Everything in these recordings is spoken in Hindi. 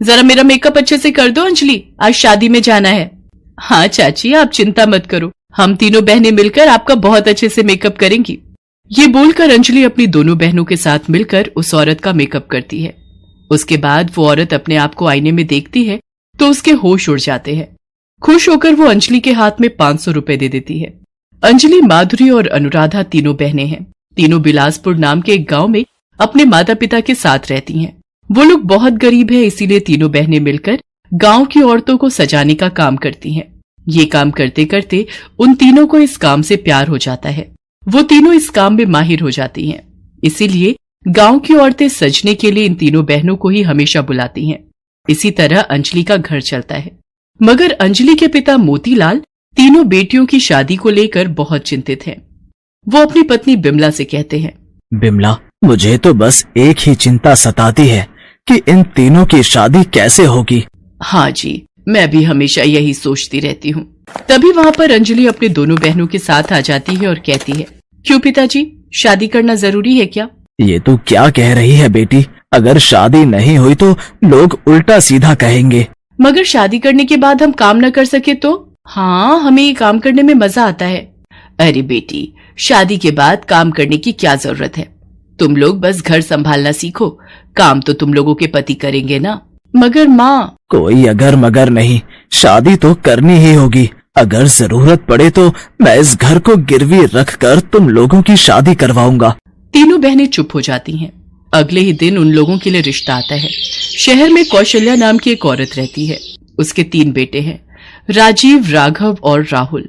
जरा मेरा मेकअप अच्छे से कर दो अंजलि, आज शादी में जाना है। हाँ चाची, आप चिंता मत करो, हम तीनों बहनें मिलकर आपका बहुत अच्छे से मेकअप करेंगी। ये बोलकर अंजलि अपनी दोनों बहनों के साथ मिलकर उस औरत का मेकअप करती है। उसके बाद वो औरत अपने आप को आईने में देखती है तो उसके होश उड़ जाते हैं। खुश होकर वो अंजलि के हाथ में 500 रुपए दे देती है। अंजलि, माधुरी और अनुराधा तीनों बहनें हैं। तीनों बिलासपुर नाम के एक गांव में अपने माता पिता के साथ रहती हैं। वो लोग बहुत गरीब है, इसीलिए तीनों बहनें मिलकर गांव की औरतों को सजाने का काम करती हैं। ये काम करते करते उन तीनों को इस काम से प्यार हो जाता है। वो तीनों इस काम में माहिर हो जाती हैं। इसीलिए गांव की औरतें सजने के लिए इन तीनों बहनों को ही हमेशा बुलाती हैं। इसी तरह अंजलि का घर चलता है। मगर अंजलि के पिता मोतीलाल तीनों बेटियों की शादी को लेकर बहुत चिंतित हैं। वो अपनी पत्नी बिमला से कहते हैं, बिमला, मुझे तो बस एक ही चिंता सताती है कि इन तीनों की शादी कैसे होगी। हाँ जी, मैं भी हमेशा यही सोचती रहती हूँ। तभी वहाँ पर अंजलि अपने दोनों बहनों के साथ आ जाती है और कहती है, क्यों पिताजी, शादी करना जरूरी है क्या? ये तू क्या कह रही है बेटी? अगर शादी नहीं हुई तो लोग उल्टा सीधा कहेंगे। मगर शादी करने के बाद हम काम न कर सके तो? हाँ, हमें ये काम करने में मजा आता है। अरे बेटी, शादी के बाद काम करने की क्या जरूरत है? तुम लोग बस घर संभालना सीखो, काम तो तुम लोगों के पति करेंगे ना। मगर माँ, कोई अगर मगर नहीं, शादी तो करनी ही होगी। अगर जरूरत पड़े तो मैं इस घर को गिरवी रखकर तुम लोगों की शादी करवाऊंगा। तीनों बहनें चुप हो जाती हैं। अगले ही दिन उन लोगों के लिए रिश्ता आता है। शहर में कौशल्या नाम की एक औरत रहती है। उसके 3 बेटे हैं, राजीव, राघव और राहुल।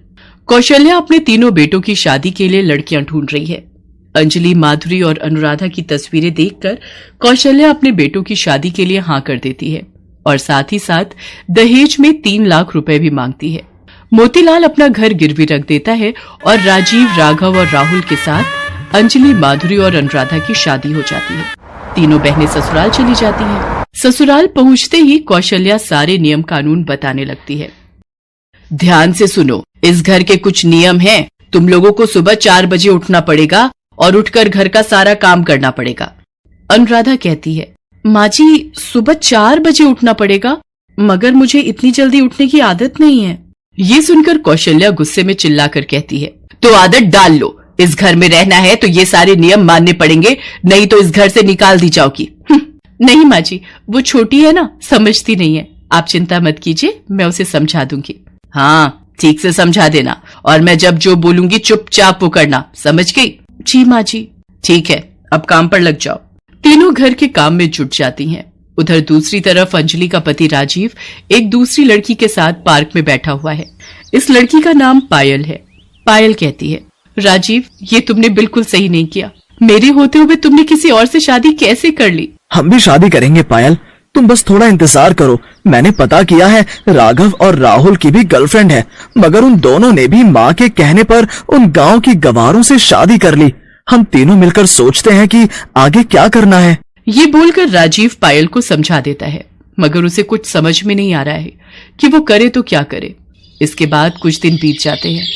कौशल्या अपने तीनों बेटों की शादी के लिए लड़कियां ढूंढ रही है। अंजलि, माधुरी और अनुराधा की तस्वीरें देखकर कौशल्या अपने बेटों की शादी के लिए हाँ कर देती है और साथ ही साथ दहेज में 3 लाख रुपए भी मांगती है। मोतीलाल अपना घर गिरवी रख देता है और राजीव, राघव और राहुल के साथ अंजलि, माधुरी और अनुराधा की शादी हो जाती है। तीनों बहनें ससुराल चली जाती हैं। ससुराल पहुंचते ही कौशल्या सारे नियम कानून बताने लगती है। ध्यान से सुनो, इस घर के कुछ नियम हैं। तुम लोगों को सुबह 4 बजे उठना पड़ेगा और उठकर घर का सारा काम करना पड़ेगा। अनुराधा कहती है, माँ जी, सुबह 4 बजे उठना पड़ेगा, मगर मुझे इतनी जल्दी उठने की आदत नहीं है। ये सुनकर कौशल्या गुस्से में चिल्लाकर कहती है, तो आदत डाल लो। इस घर में रहना है तो ये सारे नियम मानने पड़ेंगे, नहीं तो इस घर से निकाल दी जाओगी। नहीं माँ जी, वो छोटी है ना, समझती नहीं है। आप चिंता मत कीजिए, मैं उसे समझा दूंगी। हाँ, ठीक से समझा देना और मैं जब जो बोलूंगी चुपचाप वो करना, समझ गई? जी माँ जी। ठीक है, अब काम पर लग जाओ। तीनों घर के काम में जुट जाती हैं। उधर दूसरी तरफ अंजलि का पति राजीव एक दूसरी लड़की के साथ पार्क में बैठा हुआ है। इस लड़की का नाम पायल है। पायल कहती है, राजीव, ये तुमने बिल्कुल सही नहीं किया। मेरे होते हुए तुमने किसी और से शादी कैसे कर ली? हम भी शादी करेंगे पायल, तुम बस थोड़ा इंतजार करो। मैंने पता किया है, राघव और राहुल की भी गर्लफ्रेंड है, मगर उन दोनों ने भी माँ के कहने पर उन गांव की गवारों से शादी कर ली। हम तीनों मिलकर सोचते हैं कि आगे क्या करना है। ये बोलकर राजीव पायल को समझा देता है, मगर उसे कुछ समझ में नहीं आ रहा है कि वो करे तो क्या करे। इसके बाद कुछ दिन बीत जाते हैं।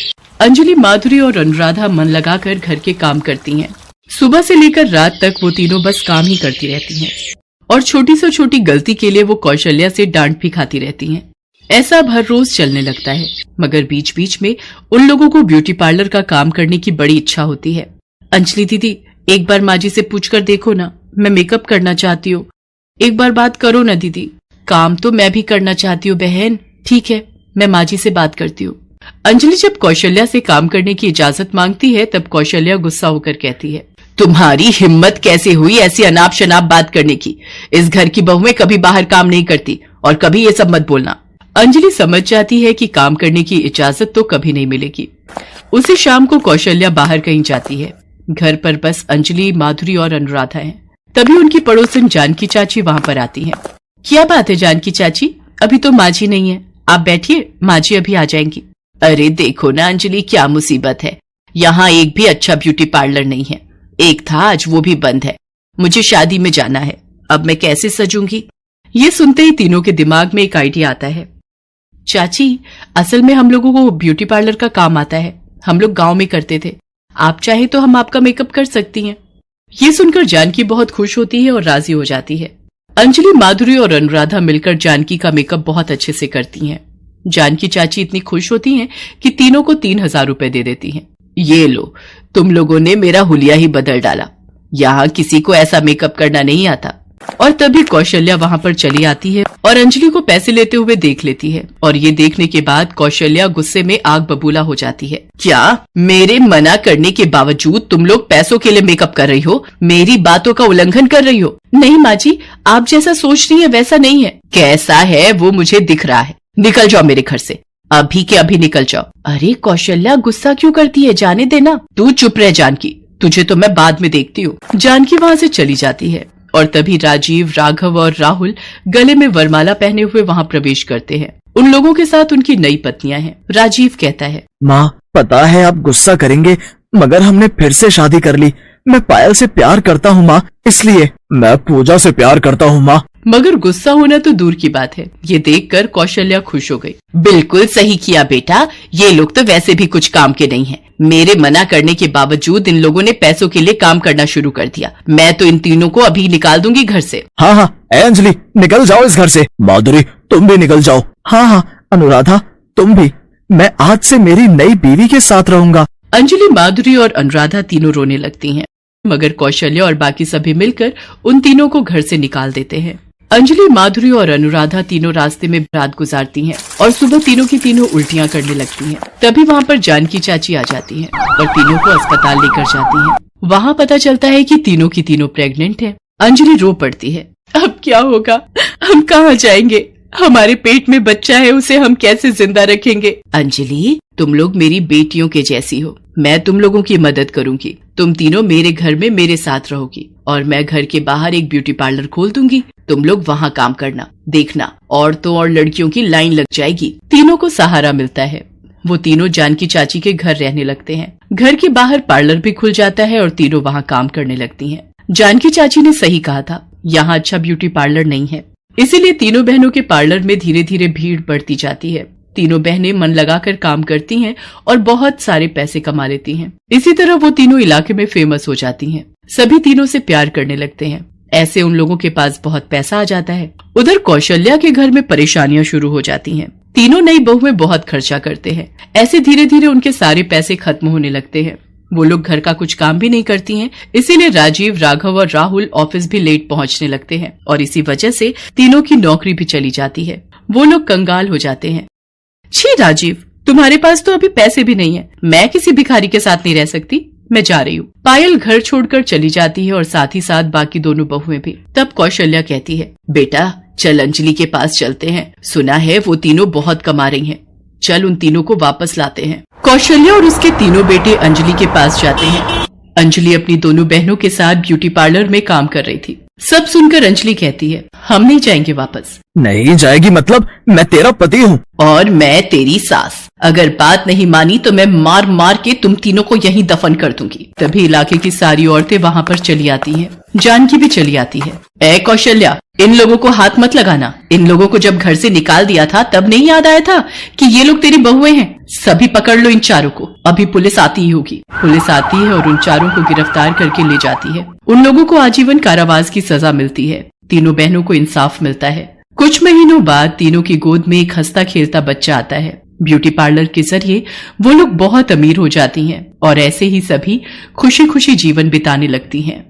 अंजलि, माधुरी और अनुराधा मन लगाकर घर के काम करती हैं। सुबह से लेकर रात तक वो तीनों बस काम ही करती रहती हैं और छोटी से छोटी गलती के लिए वो कौशल्या से डांट भी खाती रहती हैं। ऐसा हर रोज चलने लगता है, मगर बीच बीच में उन लोगों को ब्यूटी पार्लर का काम करने की बड़ी इच्छा होती है। अंजलि दीदी, एक बार माँ जी से पूछकर देखो ना, मैं मेकअप करना चाहती हूँ। एक बार बात करो ना दीदी। काम तो मैं भी करना चाहती हूँ बहन। ठीक है, मैं माँ जी से बात करती हूँ। अंजलि जब कौशल्या से काम करने की इजाजत मांगती है तब कौशल्या गुस्सा होकर कहती है, तुम्हारी हिम्मत कैसे हुई ऐसी अनाप शनाप बात करने की? इस घर की बहुएं कभी बाहर काम नहीं करती और कभी ये सब मत बोलना। अंजलि समझ जाती है कि काम करने की इजाजत तो कभी नहीं मिलेगी। उसी शाम को कौशल्या बाहर कहीं जाती है। घर पर बस अंजलि, माधुरी और अनुराधा हैं। तभी उनकी पड़ोसन जानकी चाची वहां पर आती हैं। क्या बात है जानकी चाची, अभी तो माँ जी नहीं है, आप बैठिए, माँ जी अभी आ जाएंगी। अरे देखो ना अंजलि, क्या मुसीबत है, यहाँ एक भी अच्छा ब्यूटी पार्लर नहीं है। एक था, आज वो भी बंद है। मुझे शादी में जाना है, अब मैं कैसे सजूंगी? ये सुनते ही तीनों के दिमाग में एक आइडिया आता है। चाची, असल में हम लोगों को ब्यूटी पार्लर का काम आता है, हम लोग गांव में करते थे। आप चाहे तो हम आपका मेकअप कर सकती हैं। ये सुनकर जानकी बहुत खुश होती है और राजी हो जाती है। अंजलि, माधुरी और अनुराधा मिलकर जानकी का मेकअप बहुत अच्छे से करती हैं। जानकी चाची इतनी खुश होती हैं कि तीनों को 3,000 रुपए दे देती हैं। ये लो, तुम लोगों ने मेरा हुलिया ही बदल डाला। यहाँ किसी को ऐसा मेकअप करना नहीं आता। और तभी कौशल्या वहां पर चली आती है और अंजलि को पैसे लेते हुए देख लेती है। और ये देखने के बाद कौशल्या गुस्से में आग बबूला हो जाती है। क्या मेरे मना करने के बावजूद तुम लोग पैसों के लिए मेकअप कर रही हो? मेरी बातों का उल्लंघन कर रही हो? नहीं माँ जी, आप जैसा सोच रही है वैसा नहीं है। कैसा है वो मुझे दिख रहा है। निकल जाओ मेरे घर से, अभी के अभी निकल जाओ। अरे कौशल्या, गुस्सा क्यों करती है? जाने देना। तू चुप रह जानकी, तुझे तो मैं बाद में देखती हूँ। जानकी वहाँ से चली जाती है और तभी राजीव, राघव और राहुल गले में वरमाला पहने हुए वहाँ प्रवेश करते हैं। उन लोगों के साथ उनकी नई पत्नियां हैं। राजीव कहता है, माँ, पता है आप गुस्सा करेंगे, मगर हमने फिर से शादी कर ली। मैं पायल से प्यार करता हूँ माँ, इसलिए मैं पूजा से प्यार करता हूँ माँ। मगर गुस्सा होना तो दूर की बात है। ये देखकर कौशल्या खुश हो गई। बिल्कुल सही किया बेटा, ये लोग तो वैसे भी कुछ काम के नहीं हैं। मेरे मना करने के बावजूद इन लोगों ने पैसों के लिए काम करना शुरू कर दिया। मैं तो इन तीनों को अभी निकाल दूंगी घर से। हाँ हाँ, ए अंजलि, निकल जाओ इस घर से। माधुरी, तुम भी निकल जाओ। हाँ हाँ, अनुराधा, तुम भी। मैं आज से मेरी नई बीवी के साथ रहूंगा। अंजलि, माधुरी और अनुराधा तीनों रोने लगती हैं, मगर कौशल्या और बाकी सभी मिलकर उन तीनों को घर से निकाल देते हैं। अंजलि, माधुरी और अनुराधा तीनों रास्ते में रात गुजारती हैं और सुबह तीनों की तीनों उल्टियां करने लगती हैं। तभी वहाँ पर जानकी चाची आ जाती हैं और तीनों को अस्पताल लेकर जाती हैं। वहाँ पता चलता है कि तीनों की तीनों प्रेग्नेंट हैं। अंजलि रो पड़ती है। अब क्या होगा? हम कहाँ जाएंगे? हमारे पेट में बच्चा है, उसे हम कैसे जिंदा रखेंगे? अंजलि, तुम लोग मेरी बेटियों के जैसी हो। मैं तुम लोगों की मदद करूंगी। तुम तीनों मेरे घर में मेरे साथ रहोगी और मैं घर के बाहर एक ब्यूटी पार्लर खोल दूंगी। तुम लोग वहाँ काम करना। देखना, औरतों और लड़कियों की लाइन लग जाएगी। तीनों को सहारा मिलता है। वो तीनों जानकी चाची के घर रहने लगते हैं। घर के बाहर पार्लर भी खुल जाता है और तीनों वहाँ काम करने लगती हैं। जानकी चाची ने सही कहा था, यहाँ अच्छा ब्यूटी पार्लर नहीं है। इसीलिए तीनों बहनों के पार्लर में धीरे धीरे भीड़ बढ़ती जाती है। तीनों बहनें मन लगाकर काम करती हैं और बहुत सारे पैसे कमा लेती हैं। इसी तरह वो तीनों इलाके में फेमस हो जाती हैं। सभी तीनों से प्यार करने लगते हैं। ऐसे उन लोगों के पास बहुत पैसा आ जाता है। उधर कौशल्या के घर में परेशानियां शुरू हो जाती हैं। तीनों नई बहू में बहुत खर्चा करते हैं। ऐसे धीरे धीरे उनके सारे पैसे खत्म होने लगते हैं। वो लोग घर का कुछ काम भी नहीं करती हैं, इसीलिए राजीव, राघव और राहुल ऑफिस भी लेट पहुंचने लगते हैं और इसी वजह से तीनों की नौकरी भी चली जाती है। वो लोग कंगाल हो जाते हैं। छी राजीव, तुम्हारे पास तो अभी पैसे भी नहीं है। मैं किसी भिखारी के साथ नहीं रह सकती। मैं जा रही हूँ। पायल घर छोड़कर चली जाती है और साथ ही साथ बाकी दोनों बहुएं भी। तब कौशल्या कहती है, बेटा चल अंजलि के पास चलते हैं। सुना है वो तीनों बहुत कमा रही हैं। चल उन तीनों को वापस लाते हैं। कौशल्या और उसके तीनों बेटे अंजलि के पास जाते हैं। अंजलि अपनी दोनों बहनों के साथ ब्यूटी पार्लर में काम कर रही थी। सब सुनकर अंजलि कहती है, हम नहीं जाएंगे वापस। नहीं जाएगी मतलब? मैं तेरा पति हूँ और मैं तेरी सास। अगर बात नहीं मानी तो मैं मार मार के तुम तीनों को यहीं दफन कर दूंगी। तभी इलाके की सारी औरतें वहाँ पर चली आती हैं। जानकी भी चली आती है। ए कौशल्या, इन लोगों को हाथ मत लगाना। इन लोगों को जब घर से निकाल दिया था तब नहीं याद आया था कि ये लोग तेरी बहुएं हैं? सभी पकड़ लो इन चारों को। अभी पुलिस आती ही होगी। पुलिस आती है और उन चारों को गिरफ्तार करके ले जाती है। उन लोगों को आजीवन कारावास की सजा मिलती है। तीनों बहनों को इंसाफ मिलता है। कुछ महीनों बाद तीनों की गोद में एक हंसता खेलता बच्चा आता है। ब्यूटी पार्लर के जरिए वो लोग बहुत अमीर हो जाती हैं और ऐसे ही सभी खुशी खुशी जीवन बिताने लगती हैं।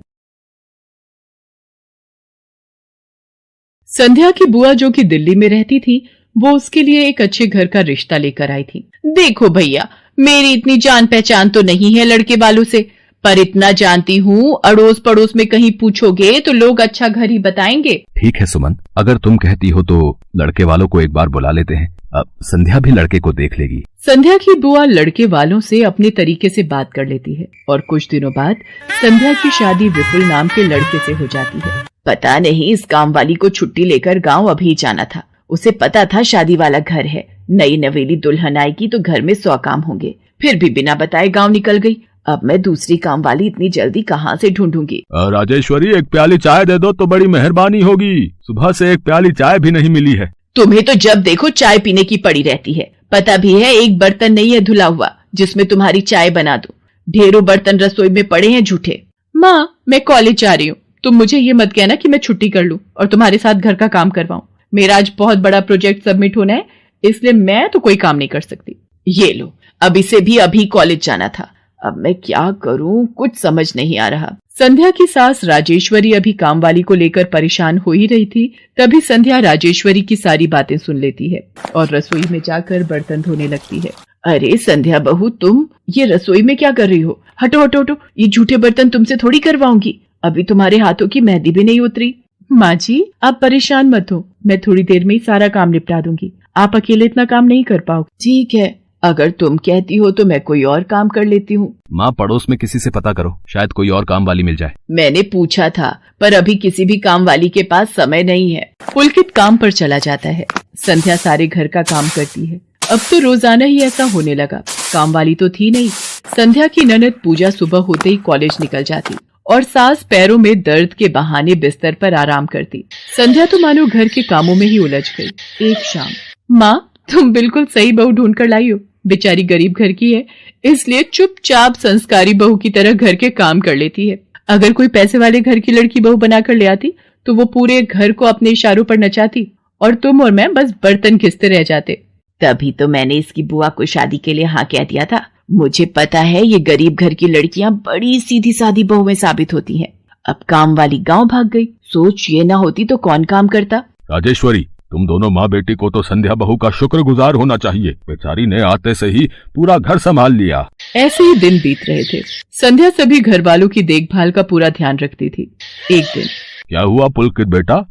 संध्या की बुआ जो कि दिल्ली में रहती थी, वो उसके लिए एक अच्छे घर का रिश्ता लेकर आई थी। देखो भैया, मेरी इतनी जान पहचान तो नहीं है लड़के वालों से, पर इतना जानती हूँ अड़ोस पड़ोस में कहीं पूछोगे तो लोग अच्छा घर ही बताएंगे। ठीक है सुमन, अगर तुम कहती हो तो लड़के वालों को एक बार बुला लेते हैं। अब संध्या भी लड़के को देख लेगी। संध्या की बुआ लड़के वालों से अपने तरीके से बात कर लेती है और कुछ दिनों बाद संध्या की शादी विपुल नाम के लड़के से हो जाती है। पता नहीं इस काम वाली को छुट्टी लेकर गाँव अभी जाना था। उसे पता था शादी वाला घर है, नई नवेली दुल्हन आएगी तो घर में 100 काम होंगे, फिर भी बिना बताए गाँव निकल गई। अब मैं दूसरी काम वाली इतनी जल्दी कहाँ से ढूंढूंगी? राजेश्वरी, एक प्याली चाय दे दो तो बड़ी मेहरबानी होगी। सुबह से एक प्याली चाय भी नहीं मिली है। तुम्हें तो जब देखो चाय पीने की पड़ी रहती है। पता भी है एक बर्तन नहीं है धुला हुआ जिसमें तुम्हारी चाय बना दूं। ढेरों बर्तन रसोई में पड़े हैं झूठे। माँ, मैं कॉलेज जा रही हूँ, तुम मुझे ये मत कहना कि मैं छुट्टी कर लूं और तुम्हारे साथ घर का काम करवाऊं। मेरा आज बहुत बड़ा प्रोजेक्ट सबमिट होना है, इसलिए मैं तो कोई काम नहीं कर सकती। ये लो, अब इसे भी अभी कॉलेज जाना था। अब मैं क्या करूं, कुछ समझ नहीं आ रहा। संध्या की सास राजेश्वरी अभी काम वाली को लेकर परेशान हो ही रही थी, तभी संध्या राजेश्वरी की सारी बातें सुन लेती है और रसोई में जाकर बर्तन धोने लगती है। अरे संध्या बहू, तुम ये रसोई में क्या कर रही हो? हटो हटो हटो, ये झूठे बर्तन तुमसे थोड़ी करवाऊंगी। अभी तुम्हारे हाथों की मेहंदी भी नहीं उतरी। माँ जी, आप परेशान मत हो, मैं थोड़ी देर में ही सारा काम निपटा दूंगी। आप अकेले इतना काम नहीं कर पाओगे। ठीक है, अगर तुम कहती हो तो मैं कोई और काम कर लेती हूँ। माँ, पड़ोस में किसी से पता करो, शायद कोई और काम वाली मिल जाए। मैंने पूछा था, पर अभी किसी भी काम वाली के पास समय नहीं है। पुलकित काम पर चला जाता है। संध्या सारे घर का काम करती है। अब तो रोजाना ही ऐसा होने लगा। काम वाली तो थी नहीं। संध्या की ननद पूजा सुबह होते ही कॉलेज निकल जाती और सास पैरों में दर्द के बहाने बिस्तर पर आराम करती। संध्या तो मानो घर के कामों में ही उलझ गई। एक शाम, माँ तुम बिल्कुल सही बहू ढूंढ कर लाई हो। बेचारी गरीब घर की है, इसलिए चुपचाप संस्कारी बहू की तरह घर के काम कर लेती है। अगर कोई पैसे वाले घर की लड़की बहू बनाकर ले आती तो वो पूरे घर को अपने इशारों पर नचाती और तुम और मैं बस बर्तन घिसते रह जाते। तभी तो मैंने इसकी बुआ को शादी के लिए हाँ कह दिया था। मुझे पता है ये गरीब घर की लड़कियां बड़ी सीधी सादी बहुएं साबित होती हैं। अब काम वाली गांव भाग गई। सोच ये ना होती तो कौन काम करता। राजेश्वरी, तुम दोनों माँ बेटी को तो संध्या बहू का शुक्रगुजार होना चाहिए। बेचारी ने आते से ही पूरा घर संभाल लिया। ऐसे ही दिन बीत रहे थे। संध्या सभी घर वालों की देखभाल का पूरा ध्यान रखती थी। एक दिन, क्या हुआ पुलकित बेटा,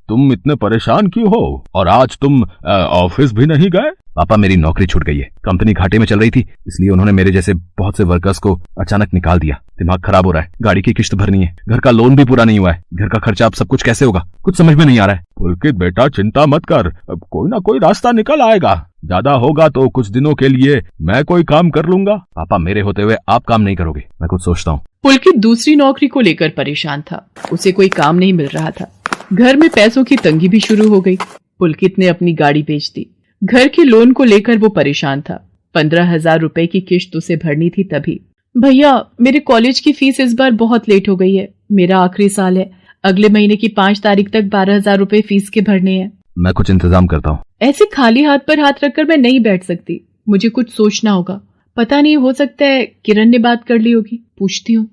तुम इतने परेशान क्यों हो? और आज तुम ऑफिस भी नहीं गए? पापा, मेरी नौकरी छूट गई है। कंपनी घाटे में चल रही थी, इसलिए उन्होंने मेरे जैसे बहुत से वर्कर्स को अचानक निकाल दिया। दिमाग खराब हो रहा है, गाड़ी की किश्त भरनी है, घर का लोन भी पूरा नहीं हुआ है। घर का खर्चा अब सब कुछ कैसे होगा, कुछ समझ में नहीं आ रहा है। पुलकित बेटा, चिंता मत कर, अब कोई ना कोई रास्ता निकल आएगा। ज्यादा होगा तो कुछ दिनों के लिए मैं कोई काम कर लूंगा। पापा, मेरे होते हुए आप काम नहीं करोगे, मैं कुछ सोचता हूँ। पुलकित दूसरी नौकरी को लेकर परेशान था। उसे कोई काम नहीं मिल रहा था। घर में पैसों की तंगी भी शुरू हो गई। पुलकित ने अपनी गाड़ी बेच दी। घर के लोन को लेकर वो परेशान था। 15,000 रुपए की किश्त उसे भरनी थी। तभी, भैया मेरे कॉलेज की फीस इस बार बहुत लेट हो गई है। मेरा आखिरी साल है, अगले महीने की 5 तारीख तक 12,000 रुपए फीस के भरने हैं। मैं कुछ इंतजाम करता हूँ। ऐसे खाली हाथ पर हाथ रखकर मैं नहीं बैठ सकती, मुझे कुछ सोचना होगा। पता नहीं, हो सकता है किरण ने बात कर ली होगी, पूछती हूँ।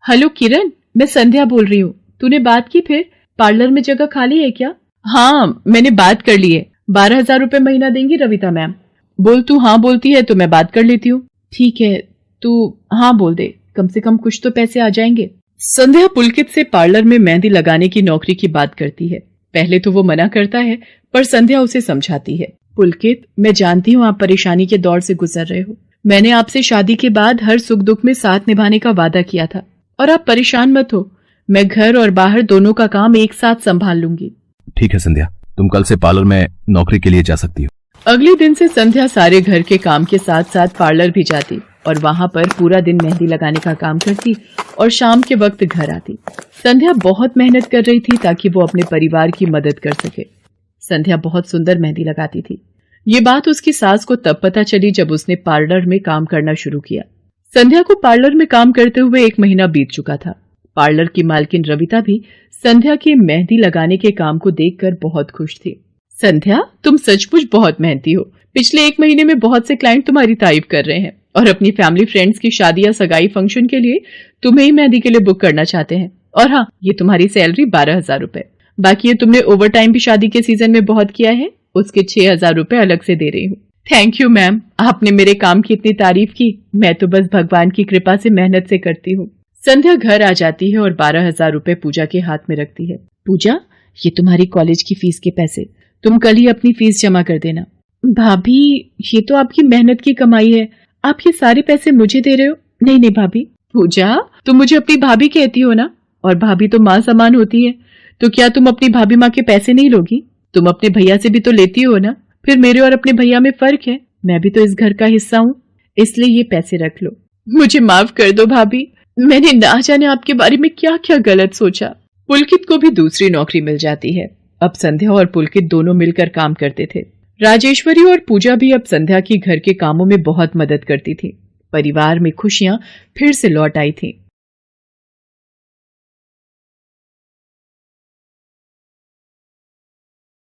हेलो किरण, मैं संध्या बोल रही हूँ। तूने बात की फिर? पार्लर में जगह खाली है क्या? हाँ, मैंने बात कर ली है। 12,000 रुपए महीना देंगी रविता मैम। बोल, तू हाँ बोलती है तो मैं बात कर लेती हूँ। ठीक है, तू हाँ बोल दे, कम से कम कुछ तो पैसे आ जाएंगे। संध्या पुलकित से पार्लर में मेहंदी लगाने की नौकरी की बात करती है। पहले तो वो मना करता है, पर संध्या उसे समझाती है। पुलकित, मैं जानती हूँ आप परेशानी के दौर से गुजर रहे हो। मैंने आपसे शादी के बाद हर सुख दुख में साथ निभाने का वादा किया था, और आप परेशान मत हो। मैं घर और बाहर दोनों का काम एक साथ संभाल लूंगी। ठीक है संध्या, तुम कल से पार्लर में नौकरी के लिए जा सकती हो। अगले दिन से संध्या सारे घर के काम के साथ साथ पार्लर भी जाती और वहां पर पूरा दिन मेहंदी लगाने का काम करती और शाम के वक्त घर आती। संध्या बहुत मेहनत कर रही थी ताकि वो अपने परिवार की मदद कर सके। संध्या बहुत सुंदर मेहंदी लगाती थी। ये बात उसकी सास को तब पता चली जब उसने पार्लर में काम करना शुरू किया। संध्या को पार्लर में काम करते हुए 1 महीना बीत चुका था। पार्लर की मालकिन रविता भी संध्या के मेहंदी लगाने के काम को देखकर बहुत खुश थी। संध्या, तुम सचमुच बहुत मेहनती हो। पिछले 1 महीने में बहुत से क्लाइंट तुम्हारी तारीफ कर रहे हैं और अपनी फैमिली फ्रेंड्स की शादी या सगाई फंक्शन के लिए तुम्हें ही मेहंदी के लिए बुक करना चाहते हैं। और हाँ, ये तुम्हारी सैलरी 12,000 रुपए। बाकी ये तुमने ओवर टाइम भी शादी के सीजन में बहुत किया है, उसके 6,000 रुपए अलग से दे रही हूँ। थैंक यू मैम, आपने मेरे काम की इतनी तारीफ की। मैं तो बस भगवान की कृपा से मेहनत से करती हूँ। संध्या घर आ जाती है और 12,000 रुपए पूजा के हाथ में रखती है। पूजा, ये तुम्हारी कॉलेज की फीस के पैसे, तुम कल ही अपनी फीस जमा कर देना। भाभी, ये तो आपकी मेहनत की कमाई है, आप ये सारे पैसे मुझे दे रहे हो? नहीं नहीं भाभी। पूजा, तुम मुझे अपनी भाभी कहती हो ना, और भाभी तो माँ समान होती है, तो क्या तुम अपनी भाभी माँ के पैसे नहीं लोगी? तुम अपने भैया से भी तो लेती हो ना। फिर मेरे और अपने भैया में फर्क है, मैं भी तो इस घर का हिस्सा हूँ, इसलिए ये पैसे रख लो। मुझे माफ कर दो भाभी, मैंने ना जाने आपके बारे में क्या क्या गलत सोचा। पुलकित को भी दूसरी नौकरी मिल जाती है। अब संध्या और पुलकित दोनों मिलकर काम करते थे। राजेश्वरी और पूजा भी अब संध्या की घर के कामों में बहुत मदद करती थी। परिवार में खुशियां फिर से लौट आई थी।